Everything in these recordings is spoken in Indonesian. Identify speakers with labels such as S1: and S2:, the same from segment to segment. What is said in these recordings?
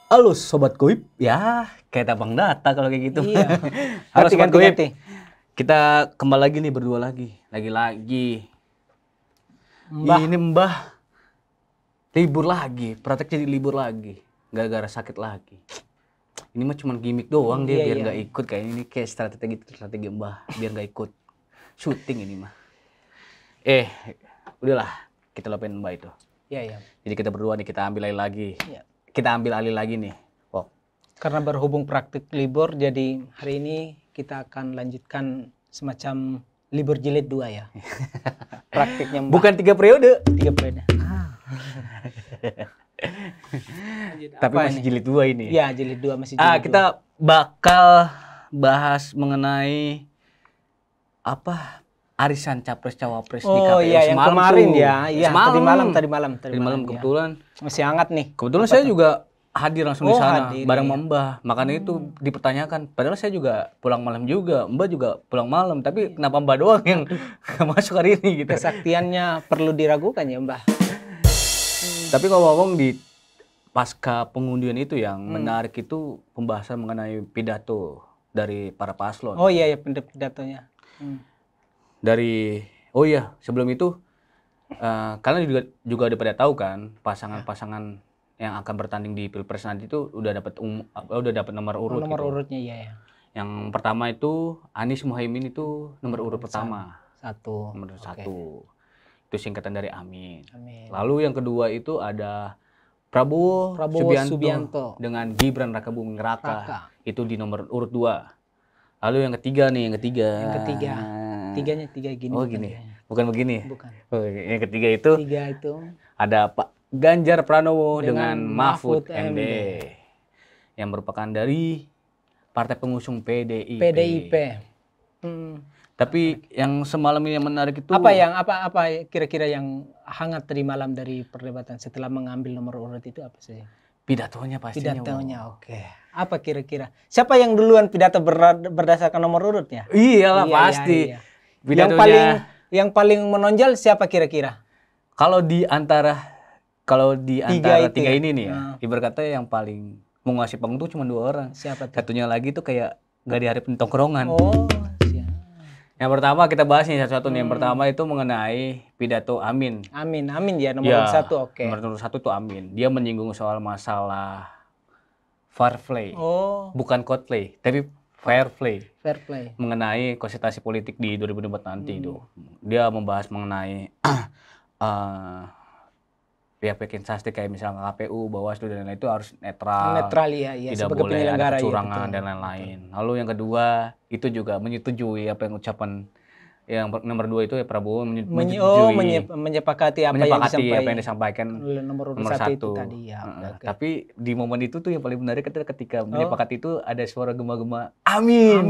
S1: Halo Sobat Goib, ya kayak tabang data kalau kayak gitu.
S2: Iya.
S1: Halo Sobat Goib,
S2: Ganti.
S1: kita kembali lagi nih berdua lagi. Lagi-lagi.
S2: Mbah.
S1: Ini Mbah libur lagi, praktek jadi libur lagi. Gara-gara sakit lagi. Ini mah cuma gimmick doang dia
S2: Iya,
S1: biar
S2: iya.
S1: nggak ikut. Kayak ini kayak strategi Mbah biar nggak ikut syuting ini mah. Udahlah kita lupain Mbah itu.
S2: Iya, iya.
S1: Jadi kita berdua nih kita ambil alih lagi.
S2: Iya.
S1: Kita ambil alih lagi nih. Oh.
S2: Karena berhubung praktik libur, jadi hari ini kita akan lanjutkan semacam libur jilid 2 ya. Praktiknya Mbah.
S1: Bukan 3 periode.
S2: 3 periode.
S1: Tapi
S2: Apa
S1: masih
S2: ini?
S1: jilid 2 ini.
S2: Ya, jilid 2 masih jilid 2.
S1: Kita bakal bahas mengenai apa arisan capres cawapres di KPU
S2: iya, yang
S1: semalam
S2: kemarin
S1: tuh.
S2: ya. Iya,
S1: Semalam.
S2: tadi malam
S1: Tadi malam
S2: ya.
S1: kebetulan.
S2: Masih hangat nih.
S1: Kebetulan saya juga hadir langsung di sana
S2: hadir,
S1: bareng
S2: iya.
S1: sama Mbah. Makanya itu dipertanyakan. Padahal saya juga pulang malam juga, Mbah juga pulang malam. Tapi kenapa Mbah doang yang masuk hari ini gitu.
S2: Kesaktiannya perlu diragukan ya, Mbah.
S1: Tapi kalau ngomong di pasca pengundian itu yang menarik itu pembahasan mengenai pidato dari para paslon.
S2: Oh iya, ya pidatonya.
S1: Sebelum itu kalian juga udah pada tahu kan pasangan-pasangan yang akan bertanding di Pilpres nanti itu udah dapat nomor urut
S2: Nomor
S1: gitu.
S2: urutnya iya ya.
S1: Yang pertama itu Anies Muhaimin itu nomor urut pertama.
S2: Satu.
S1: Nomor
S2: Oke.
S1: 1. Itu singkatan dari Amin.
S2: Amin.
S1: Lalu yang kedua itu ada Prabowo Subianto dengan Gibran Rakabuming Raka. Itu di nomor urut 2. Lalu yang ketiga nih,
S2: Yang ketiga. Tiga gini.
S1: Oh
S2: bukan
S1: gini.
S2: ya?
S1: Bukan begini.
S2: Bukan.
S1: Oh, yang ketiga itu
S2: Tiga itu
S1: ada Pak Ganjar Pranowo dengan
S2: Dengan
S1: Mahfud
S2: Mahfud
S1: MD yang merupakan dari partai pengusung PDIP.
S2: PDIP.
S1: Tapi yang semalam ini yang menarik itu
S2: Apa kira-kira yang hangat tadi malam dari perdebatan setelah mengambil nomor urut itu apa saja?
S1: pidatonya pastinya.
S2: Pidatonya, oke. Apa kira-kira? Siapa yang duluan pidato berdasarkan nomor urutnya?
S1: Iyalah
S2: Iya,
S1: pasti.
S2: iya.
S1: Pidatonya
S2: Yang paling menonjol siapa kira-kira?
S1: kalau di antara
S2: itu
S1: tiga
S2: ya?
S1: ini nih ya, ibarat kata yang paling menguasai panggung tuh cuma 2 orang.
S2: Siapa tuh?
S1: Satunya lagi tuh kayak nggak diharapin tongkrongan.
S2: Oh, siap.
S1: Yang pertama kita bahas nih satu-satu nih. Yang pertama itu mengenai pidato Amin.
S2: Amin ya nomor urut 1, oke.
S1: Nomor 1 tuh Amin. Dia menyinggung soal masalah fair play.
S2: Oh,
S1: Bukan coldplay, tapi fair play.
S2: fair play.
S1: Mengenai konsultasi politik di 2024 nanti itu. Dia membahas mengenai pihak-pihak instansi kayak misalnya KPU, Bawaslu dan lain-lain itu harus netral.
S2: Netral ya,
S1: Tidak
S2: sebagai
S1: boleh
S2: penyelenggara
S1: ada kecurangan
S2: ya, betul.
S1: dan lain-lain. Lalu yang kedua itu juga menyetujui apa yang ucapan yang nomor 2 itu ya Prabowo menyetujui
S2: menyepakati apa
S1: yang disampaikan
S2: oleh nomor urut
S1: nomor
S2: 1 itu
S1: 1.
S2: tadi ya. Oke.
S1: Tapi di momen itu tuh yang paling menarik ketika menyepakati itu ada suara gema-gema Amin.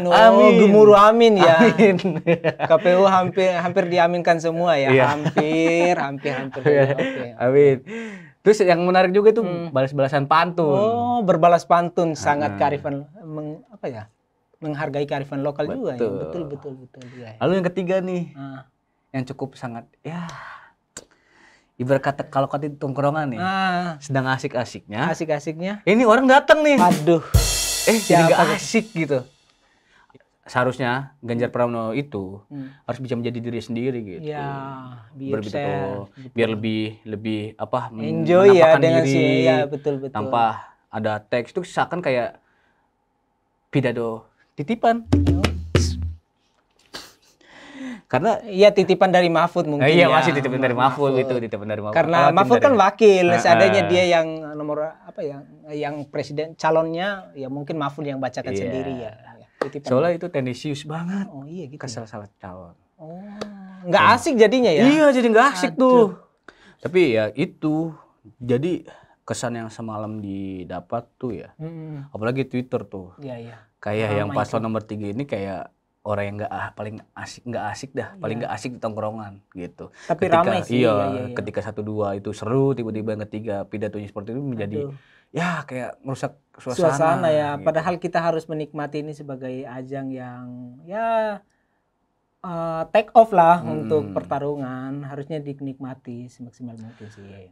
S2: Amin. Gemuruh amin ya.
S1: Amin.
S2: KPU hampir diaminkan semua ya.
S1: Iya.
S2: Hampir. Oke.
S1: Amin. Terus yang menarik juga itu balas-balasan pantun.
S2: Oh, berbalas pantun sangat kearifan menghargai kearifan lokal juga ya. Betul ya.
S1: Lalu yang ketiga nih, yang cukup sangat ibarat kata kalau kata di tongkrongan nih, sedang asik-asiknya.
S2: Asik-asiknya.
S1: Ini orang datang nih.
S2: Aduh.
S1: Jadi nggak asik gitu. Seharusnya Ganjar Pranowo itu harus bisa menjadi diri sendiri gitu.
S2: Ya,
S1: biar lebih apa
S2: enjoy ya
S1: menampakkan
S2: dengan
S1: diri
S2: betul.
S1: tanpa ada teks itu seakan kayak pidato titipan. Karena
S2: iya titipan dari Mahfud mungkin ya.
S1: masih titipan dari Mahfud itu titipan dari Mahfud.
S2: Karena Mahfud kan wakil, seadanya dia yang nomor yang presiden calonnya ya mungkin Mahfud yang bacakan sendiri ya. Titipan.
S1: Soalnya itu tendensius banget.
S2: Oh iya gitu.
S1: Ke salah calon.
S2: Oh, nggak asik jadinya ya?
S1: Iya jadi nggak asik tuh. Tapi ya itu jadi kesan yang semalam didapat tuh ya. Apalagi Twitter tuh.
S2: Iya.
S1: Kayak yang paslon nomor 3 ini kayak orang yang paling asik di tongkrongan gitu.
S2: Tapi ramai sih.
S1: Iya, ketika 1-2 itu seru, tiba-tiba yang ketiga pidatonya seperti itu menjadi ya kayak merusak suasana
S2: ya.
S1: gitu.
S2: Padahal kita harus menikmati ini sebagai ajang yang ya take off lah untuk pertarungan, harusnya dinikmati semaksimal mungkin sih.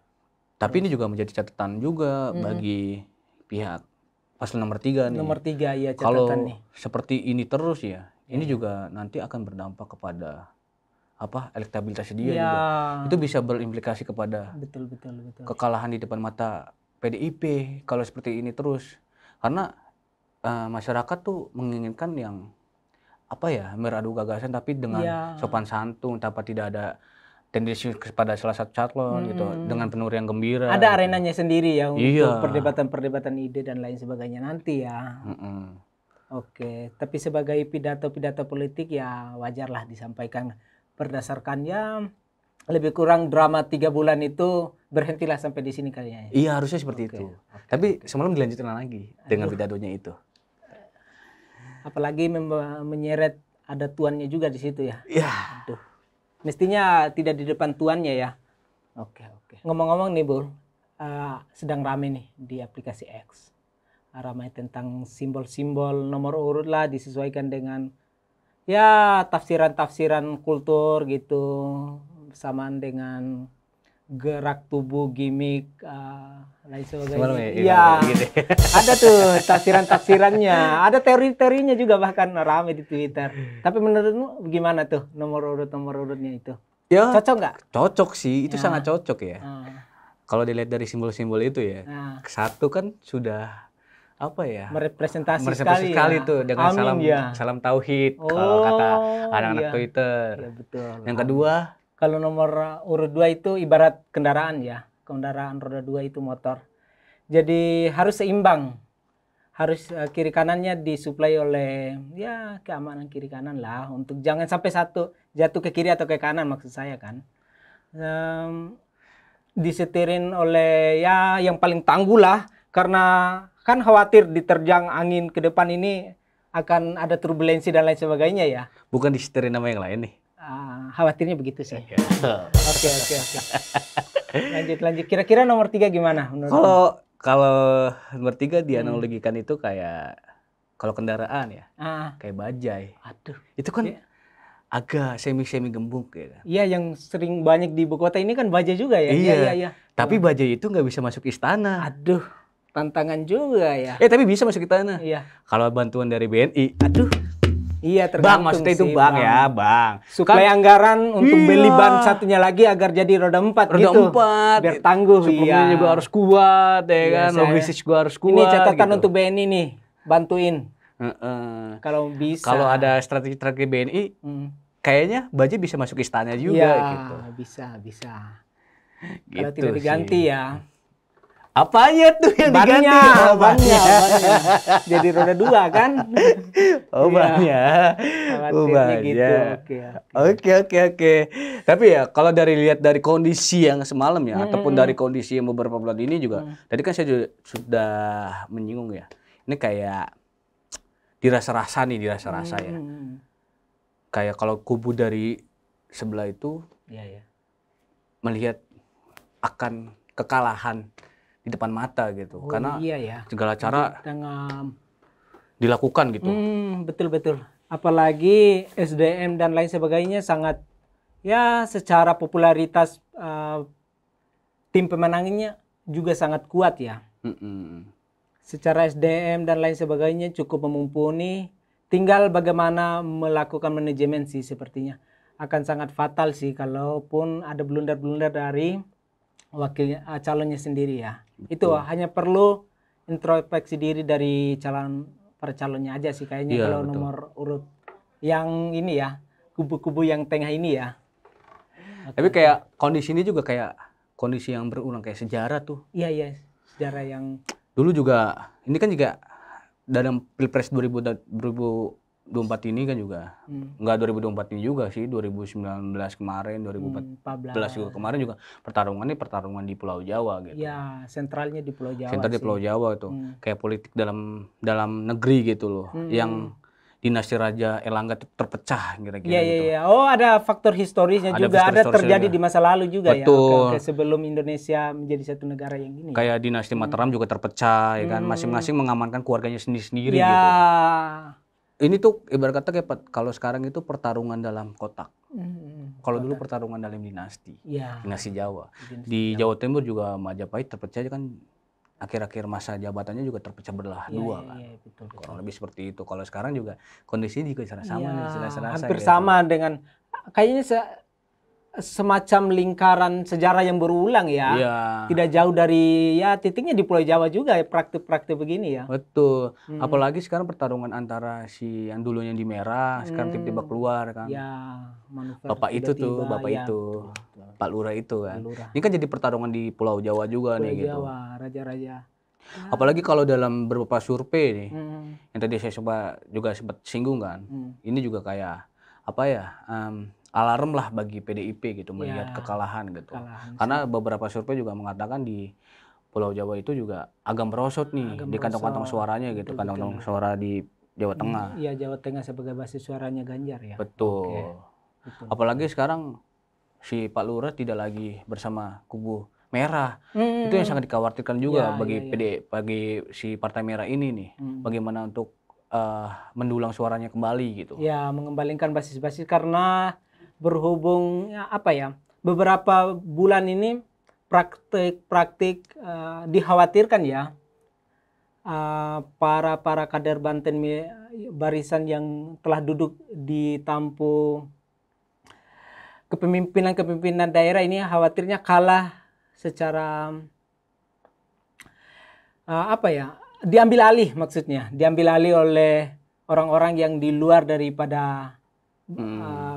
S1: Tapi ini juga menjadi catatan juga bagi pihak paslon nomor 3 nih.
S2: Nomor 3 ya
S1: Kalau
S2: catatan nih.
S1: seperti ini terus ya, ini juga nanti akan berdampak kepada elektabilitas dia
S2: Ya,
S1: juga. Itu bisa berimplikasi kepada
S2: betul.
S1: kekalahan di depan mata PDIP kalau seperti ini terus. Karena masyarakat tuh menginginkan yang beradu gagasan tapi dengan
S2: Ya,
S1: sopan santun, tanpa tidak ada tendensi kepada salah satu calon gitu, dengan penuh riang gembira.
S2: ada
S1: gitu.
S2: arenanya sendiri ya untuk
S1: Iya.
S2: perdebatan-perdebatan ide dan lain sebagainya nanti ya. Oke, tapi sebagai pidato-pidato politik ya wajarlah disampaikan berdasarkan ya lebih kurang drama 3 bulan itu berhentilah sampai di sini kayaknya.
S1: Iya, harusnya seperti itu. Tapi semalam dilanjutkan lagi dengan pidatonya itu.
S2: Apalagi menyeret ada tuannya juga di situ ya.
S1: Iya.
S2: Aduh. Mestinya tidak di depan tuannya ya.
S1: Oke.
S2: Ngomong-ngomong nih, Bul, sedang rame nih di aplikasi X. Ramai tentang simbol-simbol nomor urut lah disesuaikan dengan ya tafsiran-tafsiran kultur gitu, bersamaan dengan gerak tubuh, gimmick, lain sebagainya. Iya,
S1: gitu.
S2: ada tuh tafsiran-tafsirannya, ada teori-teorinya juga bahkan ramai di Twitter. Tapi menurutmu gimana tuh nomor urutnya itu?
S1: Ya,
S2: Cocok nggak?
S1: cocok sih, itu sangat cocok ya.
S2: Kalau
S1: dilihat dari simbol-simbol itu ya, satu kan sudah
S2: merepresentasi
S1: sekali tuh dengan salam tauhid kalau kata anak-anak Twitter.
S2: Ya, betul.
S1: Yang kedua,
S2: kalau nomor urut 2 itu ibarat kendaraan ya, kendaraan roda 2 itu motor. Jadi harus seimbang, harus kiri kanannya disuplai oleh ya keamanan kiri kanan lah, untuk jangan sampai satu jatuh ke kiri atau ke kanan maksud saya kan. Disetirin oleh ya yang paling tangguh lah, karena kan khawatir diterjang angin ke depan ini akan ada turbulensi dan lain sebagainya ya.
S1: Bukan disetirin nama yang lain nih.
S2: Khawatirnya begitu sih. Oke. Lanjut. Kira-kira nomor 3 gimana?
S1: Kalau nomor 3 dianalogikan itu kayak kalau kendaraan ya, kayak bajai.
S2: Aduh.
S1: Itu kan agak semi gembung ya kan.
S2: Iya, yang sering banyak di ibu kota ini kan bajai juga ya. Iya.
S1: Tapi bajai itu nggak bisa masuk istana.
S2: Aduh, tantangan juga ya.
S1: Tapi bisa masuk istana.
S2: Iya.
S1: Kalau bantuan dari BNI.
S2: Aduh. Iya, tergantung.
S1: Bang, maksudnya itu bang ya, bang.
S2: Suplai anggaran untuk beli ban satunya lagi agar jadi roda 4 gitu. Biar tangguh.
S1: Suplemennya juga harus kuat ya kan, logistik juga harus kuat.
S2: Ini catatan untuk BNI nih, bantuin. Kalau bisa.
S1: Kalau ada strategi BNI, kayaknya bajai bisa masuk istana juga gitu.
S2: Bisa.
S1: Gitu
S2: Kalau tidak diganti
S1: sih.
S2: ya.
S1: Apanya tuh yang diganti?
S2: Bannya. Jadi roda 2 kan?
S1: Bannya.
S2: Gitu.
S1: Oke. Tapi ya kalau lihat dari kondisi yang semalam ya, ataupun dari kondisi yang beberapa bulan ini juga, tadi kan saya juga sudah menyinggung ya. Ini kayak dirasa-rasa ya. Kayak kalau kubu dari sebelah itu melihat akan kekalahan di depan mata gitu, karena segala cara dilakukan gitu.
S2: Betul. Apalagi SDM dan lain sebagainya sangat ya secara popularitas tim pemenangnya juga sangat kuat ya. Secara SDM dan lain sebagainya cukup mumpuni. Tinggal bagaimana melakukan manajemen sih sepertinya. Akan sangat fatal sih kalaupun ada blunder-blunder dari wakilnya calonnya sendiri ya. Betul. Itu hanya perlu introspeksi diri dari para calonnya aja sih kayaknya kalau betul. Nomor urut yang ini ya, kubu-kubu yang tengah ini ya.
S1: Tapi kayak kondisi ini juga kayak kondisi yang berulang kayak sejarah tuh.
S2: Iya, sejarah yang
S1: dulu juga ini kan juga dalam Pilpres 2024 ini kan juga enggak 2024 ini juga sih, 2019 kemarin, 2014 juga kemarin juga pertarungan di Pulau Jawa gitu.
S2: Ya, sentralnya di Pulau Jawa.
S1: Sentral di Pulau Jawa itu. Kayak politik dalam negeri gitu loh. Yang dinasti Raja Erlangga terpecah kira-kira gitu.
S2: Iya. Oh, ada faktor historisnya juga, ada terjadi di masa lalu juga.
S1: Betul.
S2: Ya. Sebelum Indonesia menjadi satu negara yang ini.
S1: Kayak dinasti Mataram juga terpecah ya kan, masing-masing mengamankan keluarganya sendiri-sendiri
S2: ya.
S1: gitu. Ini tuh ibarat kata kayak kalau sekarang itu pertarungan dalam kotak. Kalau dulu pertarungan dalam dinasti. Dinasti Jawa. Di Jawa Timur juga Majapahit terpecah kan akhir-akhir masa jabatannya juga terpecah belah dua kan.
S2: Iya, betul.
S1: Kurang lebih seperti itu. Kalau sekarang juga kondisinya juga sama nih, serasa
S2: Hampir
S1: gitu.
S2: sama dengan kayaknya semacam lingkaran sejarah yang berulang ya.
S1: Iya.
S2: Tidak jauh dari ya titiknya di Pulau Jawa juga ya praktik-praktik begini ya.
S1: Betul. Apalagi sekarang pertarungan antara si yang dulunya di merah, sekarang tiba-tiba keluar kan.
S2: Ya, manuver
S1: Bapak itu tuh,
S2: tiba-tiba,
S1: Bapak
S2: ya,
S1: itu.
S2: betul.
S1: Pak Lurah itu kan.
S2: Lurah.
S1: Ini kan jadi pertarungan di Pulau Jawa juga
S2: Pulau
S1: nih gitu.
S2: Jawa, raja-raja.
S1: Apalagi kalau dalam beberapa survei nih,
S2: Hmm.
S1: yang tadi saya coba juga sempat singgung kan, ini juga kayak apa ya, alarm lah bagi PDIP gitu melihat kekalahan gitu. Karena beberapa survei juga mengatakan di Pulau Jawa itu juga agak merosot nih di kantong-kantong suaranya gitu, kantong-kantong suara di Jawa Tengah.
S2: Iya, Jawa Tengah sebagai basis suaranya Ganjar ya.
S1: Betul. Apalagi sekarang si Pak Lurah tidak lagi bersama kubu merah. Itu yang sangat dikhawatirkan juga bagi si Partai Merah ini nih. Bagaimana untuk mendulang suaranya kembali gitu.
S2: Ya, mengembalikan basis-basis karena berhubung ya, apa ya, beberapa bulan ini praktik-praktik dikhawatirkan ya para kader Banten barisan yang telah duduk di tampuk kepemimpinan daerah ini khawatirnya kalah secara apa ya, diambil alih maksudnya, diambil alih oleh orang-orang yang di luar daripada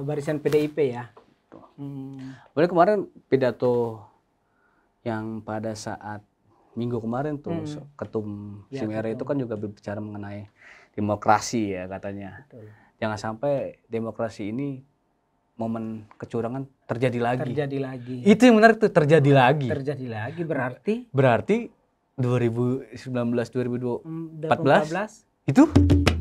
S2: barisan PDIP ya.
S1: Boleh kemarin pidato yang pada saat minggu kemarin tuh ketum si merah itu kan juga berbicara mengenai demokrasi ya katanya.
S2: Betul.
S1: Jangan sampai demokrasi ini momen kecurangan terjadi lagi.
S2: Terjadi lagi.
S1: Itu yang menarik tuh, terjadi lagi.
S2: Terjadi lagi
S1: Berarti 2019 2014 itu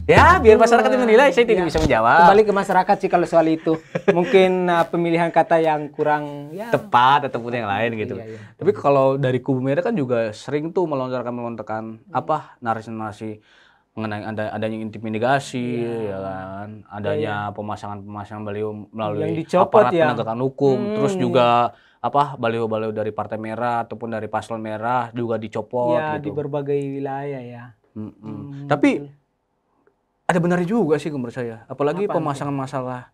S1: ya biar masyarakat yang menilai, saya tidak bisa menjawab.
S2: Kembali ke masyarakat sih kalau soal itu. Mungkin pemilihan kata yang kurang ya,
S1: tepat ataupun yang lain gitu.
S2: Iya.
S1: Tapi kalau dari kubu merah kan juga sering tuh melontarkan apa narasi-narasi mengenai adanya intimidasi ya kan, adanya pemasangan baliho melalui aparat penegakan hukum, terus juga apa baliho-baliho dari Partai Merah ataupun dari Paslon Merah juga dicopot
S2: ya,
S1: gitu.
S2: di berbagai wilayah ya.
S1: Tapi ada benarnya juga sih menurut saya, apalagi pemasangan masalah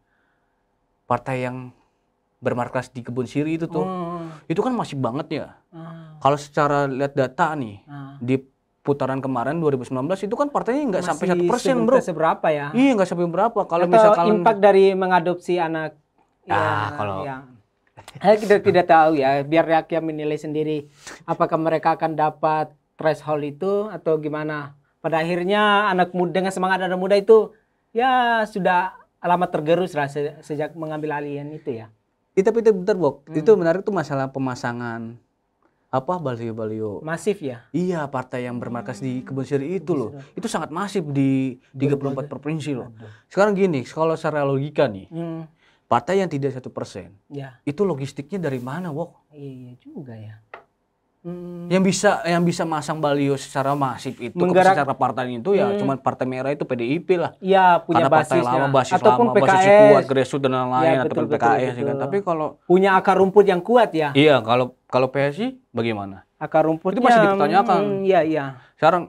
S1: partai yang bermarkas di Kebun Siri itu tuh, itu kan masih banget ya. Kalau secara lihat data nih di putaran kemarin 2019 itu kan partainya nggak sampai 1%, bro.
S2: Seberapa ya?
S1: Iya, nggak sampai berapa. Kalau
S2: atau
S1: misalkan
S2: impact dari mengadopsi anak. Kita tidak tahu ya. Biar rakyat menilai sendiri apakah mereka akan dapat threshold itu atau gimana. Pada akhirnya anak muda dengan semangat anak muda itu ya sudah alamat tergerus lah sejak mengambil alihan itu ya.
S1: Tapi bentar, Bok. Itu menarik tuh masalah pemasangan apa baliho-baliho
S2: masif ya.
S1: Iya, partai yang bermarkas di Kebun Siri itu loh. Itu sangat masif di 34 provinsi loh. Sekarang gini, kalau secara logika nih, partai yang tidak 1%, itu logistiknya dari mana, Wok?
S2: Iya juga ya.
S1: Yang bisa masang baliho secara masif itu secara partai itu ya cuma Partai Merah itu PDIP lah.
S2: Iya, punya
S1: basisnya. Karena partai lama,
S2: ataupun
S1: PKS, basis kuat, grassroots dan lain-lain, ataupun PKS
S2: betul.
S1: kan. Tapi kalau
S2: punya akar rumput yang kuat ya.
S1: Iya, kalau PSI bagaimana?
S2: Akar rumputnya
S1: itu masih dipertanyakan.
S2: Iya.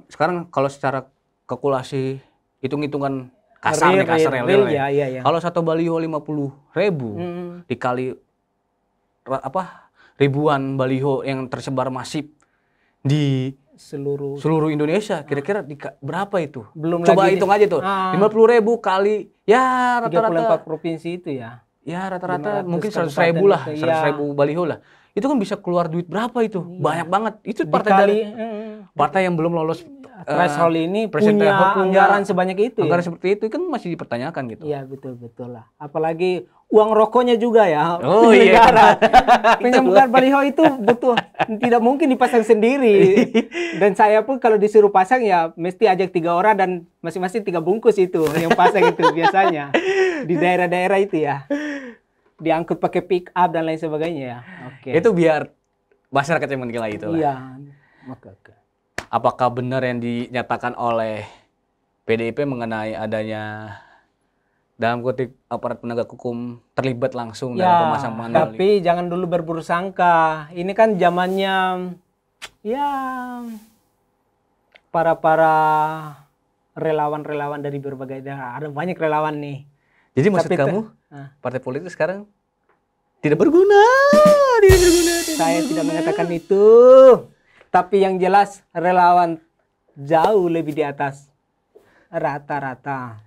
S1: Sekarang kalau secara kalkulasi hitung-hitungan kasar real
S2: ya.
S1: Kalau satu baliho 50.000 dikali ribuan baliho yang tersebar masif di seluruh Indonesia, kira-kira berapa itu? Coba hitung aja tuh. 50.000 kali ya rata-rata
S2: 34 provinsi itu ya.
S1: Ya rata-rata mungkin 100.000 lah, 100.000 baliho lah. Itu kan bisa keluar duit berapa itu? Banyak banget. Itu partai yang belum lolos
S2: threshold ini punya anggaran sebanyak itu.
S1: Anggaran seperti itu kan masih dipertanyakan gitu.
S2: Iya, betul lah. Apalagi uang rokoknya juga ya.
S1: Oh iya.
S2: Negara. Penyambutan baliho itu butuh, tidak mungkin dipasang sendiri. Dan saya pun kalau disuruh pasang ya mesti ajak 3 orang dan masing-masing 3 bungkus itu yang pasang itu biasanya di daerah-daerah itu ya. Diangkut pakai pick up dan lain sebagainya ya. Oke.
S1: Itu biar masyarakat yang menilai itu lah.
S2: Iya.
S1: Apakah benar yang dinyatakan oleh PDIP mengenai adanya dalam kutip aparat penegak hukum terlibat langsung dalam pemasangan baliho?
S2: Tapi jangan dulu berburu sangka. Ini kan zamannya ya para relawan-relawan dari berbagai daerah. Ada banyak relawan nih.
S1: Jadi maksud
S2: Tapi
S1: kamu partai politik sekarang tidak berguna, tidak berguna.
S2: Saya tidak mengatakan itu. Tapi yang jelas relawan jauh lebih di atas rata-rata.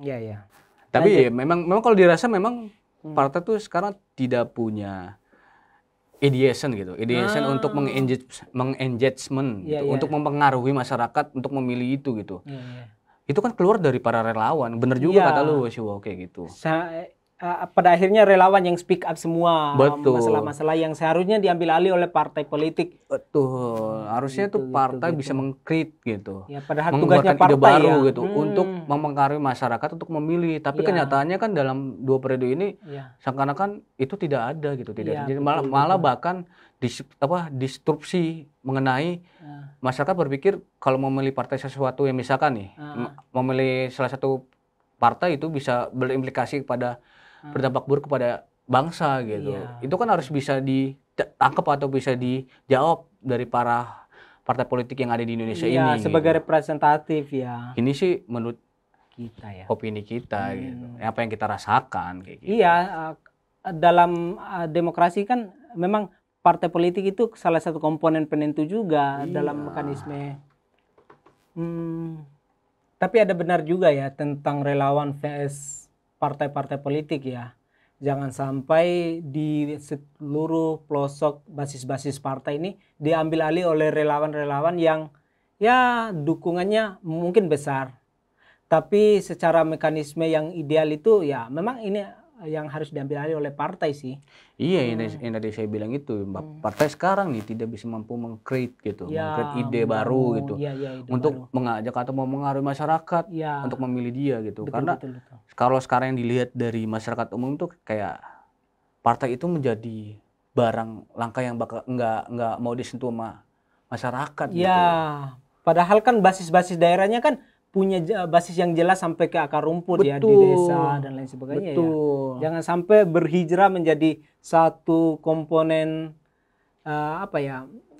S2: Ya ya.
S1: Tapi memang kalau dirasa memang partai tuh sekarang tidak punya ideation gitu, untuk mengengagement gitu, untuk mempengaruhi masyarakat untuk memilih itu gitu. Itu kan keluar dari para relawan, bener juga kata lu Siwo kayak gitu.
S2: Pada akhirnya relawan yang speak up semua
S1: Betul.
S2: masalah-masalah yang seharusnya diambil alih oleh partai politik.
S1: Betul, harusnya tuh partai bisa meng-create gitu,
S2: Ya, padahal
S1: mengeluarkan
S2: tugasnya
S1: ide
S2: partai
S1: baru
S2: ya.
S1: gitu untuk mempengaruhi masyarakat untuk memilih. Tapi kenyataannya kan dalam 2 periode ini seakan-akan itu tidak ada gitu, tidak. Jadi malah bahkan disrupsi mengenai masyarakat berpikir kalau memilih partai sesuatu yang misalkan nih, memilih salah satu partai itu bisa berimplikasi kepada berdampak buruk kepada bangsa gitu. Itu kan harus bisa ditangkap atau bisa dijawab dari para partai politik yang ada di Indonesia ini.
S2: Sebagai
S1: gitu.
S2: representatif ya.
S1: Ini sih menurut
S2: Kita ya.
S1: opini kita gitu. Apa yang kita rasakan kayak gitu.
S2: Iya, dalam demokrasi kan memang partai politik itu salah satu komponen penentu juga dalam mekanisme. Tapi ada benar juga ya tentang relawan vs partai-partai politik ya. Jangan sampai di seluruh pelosok basis-basis partai ini diambil alih oleh relawan-relawan yang ya dukungannya mungkin besar. Tapi secara mekanisme yang ideal itu ya memang ini yang harus diambil alih oleh partai sih.
S1: Iya, yang tadi saya bilang itu, partai sekarang nih tidak bisa mampu meng-create gitu, meng-create ide baru gitu, untuk mengajak atau mempengaruhi masyarakat untuk memilih dia gitu. Karena kalau sekarang yang dilihat dari masyarakat umum tuh kayak partai itu menjadi barang langka yang bakal nggak mau disentuh sama masyarakat gitu.
S2: Padahal kan basis-basis daerahnya kan punya basis yang jelas sampai ke akar rumput ya di desa dan lain sebagainya ya. Jangan sampai berhijrah menjadi satu komponen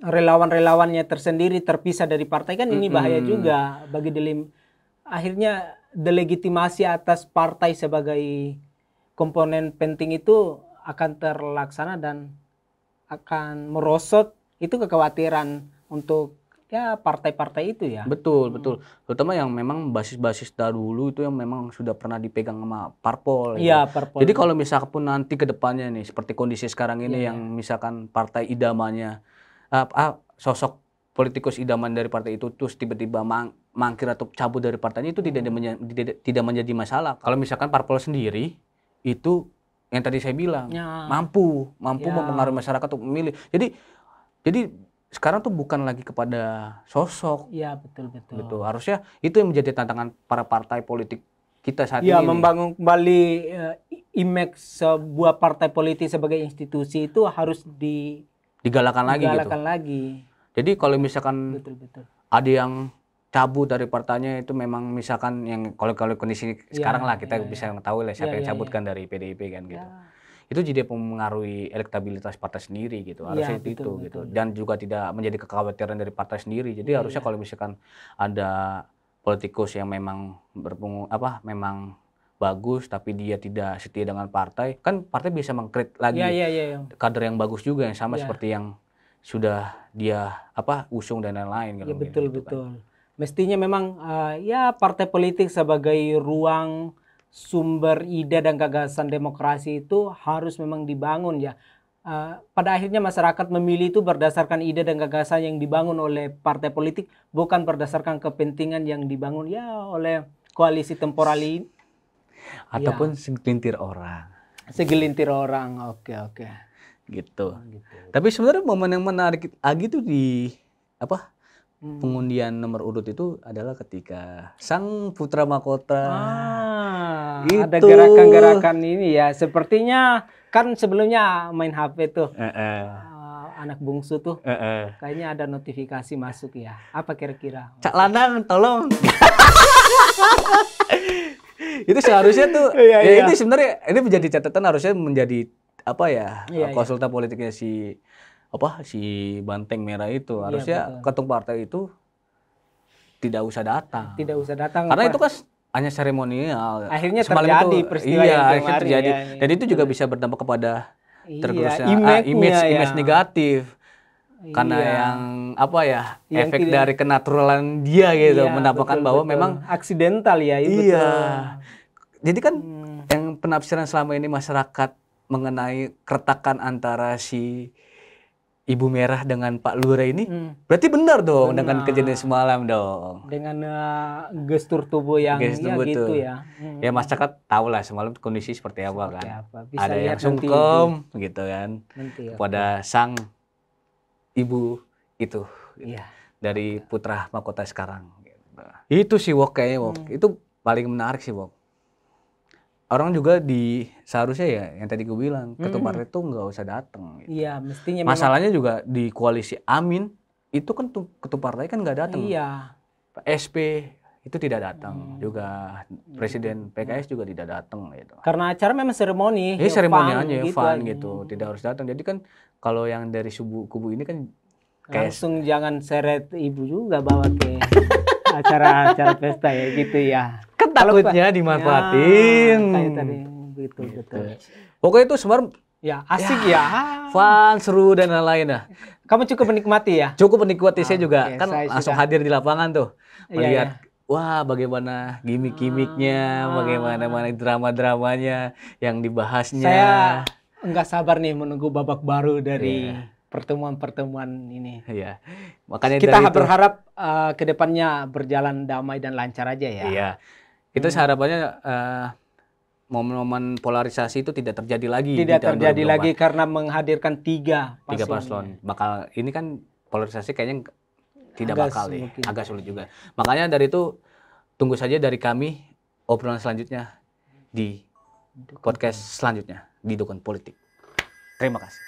S2: relawan-relawannya tersendiri terpisah dari partai kan ini bahaya juga bagi akhirnya delegitimasi atas partai sebagai komponen penting itu akan terlaksana dan akan merosot. Itu kekhawatiran untuk ya partai-partai itu ya.
S1: Betul. Terutama yang memang basis-basis dahulu itu yang memang sudah pernah dipegang sama parpol.
S2: Iya, parpol.
S1: Jadi kalau misalkan nanti ke depannya nih seperti kondisi sekarang ini yang misalkan partai idamannya sosok politikus idaman dari partai itu terus tiba-tiba mangkir atau cabut dari partainya itu tidak menjadi masalah. Kalau misalkan parpol sendiri itu yang tadi saya bilang mampu mempengaruhi masyarakat untuk memilih. Jadi sekarang tuh bukan lagi kepada sosok.
S2: Iya, betul.
S1: Gitu. Harusnya itu yang menjadi tantangan para partai politik kita saat ini.
S2: Ya, membangun kembali image sebuah partai politik sebagai institusi itu harus
S1: digalakkan
S2: lagi.
S1: Jadi kalau misalkan
S2: Betul.
S1: ada yang cabut dari partainya itu memang misalkan yang kalau kondisi sekarang lah kita bisa tahu lah siapa yang cabutkan dari PDIP kan gitu. Itu jadi mempengaruhi elektabilitas partai sendiri gitu, harusnya betul. Gitu, dan juga tidak menjadi kekhawatiran dari partai sendiri. Jadi harusnya kalau misalkan ada politikus yang memang memang bagus tapi dia tidak setia dengan partai, kan partai bisa meng-create lagi kader yang bagus juga yang sama seperti yang sudah dia usung dan lain-lain.
S2: Ya, betul. Mestinya memang partai politik sebagai ruang sumber ide dan gagasan demokrasi itu harus memang dibangun ya. Pada akhirnya masyarakat memilih itu berdasarkan ide dan gagasan yang dibangun oleh partai politik, bukan berdasarkan kepentingan yang dibangun oleh koalisi temporal ini.
S1: Ataupun segelintir orang.
S2: Oke.
S1: Gitu. Tapi sebenarnya momen yang menarik lagi tuh di pengundian nomor urut itu adalah ketika sang putra mahkota
S2: ada gerakan-gerakan ini ya. Sepertinya kan sebelumnya main HP tuh anak bungsu tuh kayaknya ada notifikasi masuk ya. Apa kira-kira?
S1: Cak Lanang tolong. Itu seharusnya tuh itu sebenarnya ini menjadi catatan, harusnya menjadi konsultan politiknya si Banteng Merah itu harusnya ketum partai itu tidak usah datang.
S2: Tidak usah datang.
S1: Karena itu kan hanya seremonial.
S2: Akhirnya
S1: Semalam
S2: terjadi
S1: itu,
S2: peristiwa
S1: iya,
S2: yang
S1: akhirnya
S2: kemarin
S1: terjadi.
S2: ya.
S1: Dan itu juga bisa berdampak kepada tergerusnya
S2: image-nya
S1: image negatif. Karena
S2: Iya.
S1: yang apa ya,
S2: Yang
S1: efek
S2: tidak-
S1: dari kenaturalan dia gitu,
S2: Iya,
S1: menampakkan
S2: betul,
S1: bahwa
S2: betul.
S1: memang
S2: aksidental ya.
S1: iya.
S2: Betul.
S1: Jadi kan yang penafsiran selama ini masyarakat mengenai keretakan antara si Ibu Merah dengan Pak Lurah ini, berarti benar dong dengan kejadian semalam dong.
S2: Dengan gestur tubuh yang
S1: Gestur
S2: ya
S1: tubuh
S2: gitu
S1: tuh.
S2: ya.
S1: Ya masyarakat tahu lah semalam kondisi seperti apa kan.
S2: apa. Bisa
S1: Ada yang
S2: lihat nanti
S1: sungkem gitu kan
S2: nanti ya.
S1: kepada sang ibu itu
S2: Iya.
S1: dari putra mahkota sekarang. Gitu. Itu sih Wok kayaknya Wok. Itu paling menarik sih Wok. Orang juga seharusnya ya yang tadi gue bilang ketua partai itu nggak usah datang. Gitu.
S2: Iya, mestinya memang.
S1: Masalahnya juga di koalisi Amin itu kan ketua partai kan nggak datang.
S2: Iya.
S1: SP itu tidak datang juga, Presiden PKS juga tidak datang gitu.
S2: Karena acara memang seremoni.
S1: Ini
S2: ya,
S1: seremoni
S2: fun,
S1: aja,
S2: gitu
S1: fun
S2: aja.
S1: gitu, tidak harus datang. Jadi kan kalau yang dari kubu ini kan kayak
S2: Langsung jangan seret ibu juga bawa ke acara-acara pesta ya gitu ya.
S1: kan takutnya dimanfaatin.
S2: Ya, kayak tadi betul betul.
S1: Pokoknya itu sebenarnya
S2: Ya asik ya.
S1: fun, seru dan lain-lain dah.
S2: Kamu cukup menikmati ya.
S1: Cukup menikmati saya juga
S2: oke,
S1: kan
S2: saya
S1: langsung
S2: sudah.
S1: hadir di lapangan tuh
S2: Iya,
S1: melihat wah bagaimana gimmick-gimmicknya, bagaimana drama-dramanya yang dibahasnya.
S2: Saya nggak sabar nih menunggu babak baru dari pertemuan-pertemuan ini.
S1: Iya. Makanya
S2: Kita
S1: dari itu,
S2: berharap ke depannya berjalan damai dan lancar aja ya.
S1: iya. Itu harapannya momen-momen polarisasi itu tidak terjadi lagi di
S2: Tidak
S1: tahun
S2: terjadi
S1: 2024.
S2: lagi karena menghadirkan tiga
S1: Paslon. Bakal ini kan polarisasi kayaknya tidak
S2: Agak
S1: bakal deh.
S2: mungkin.
S1: Agak sulit juga. Makanya dari itu tunggu saja dari kami obrolan selanjutnya di podcast selanjutnya di Dukun Politik. Terima kasih.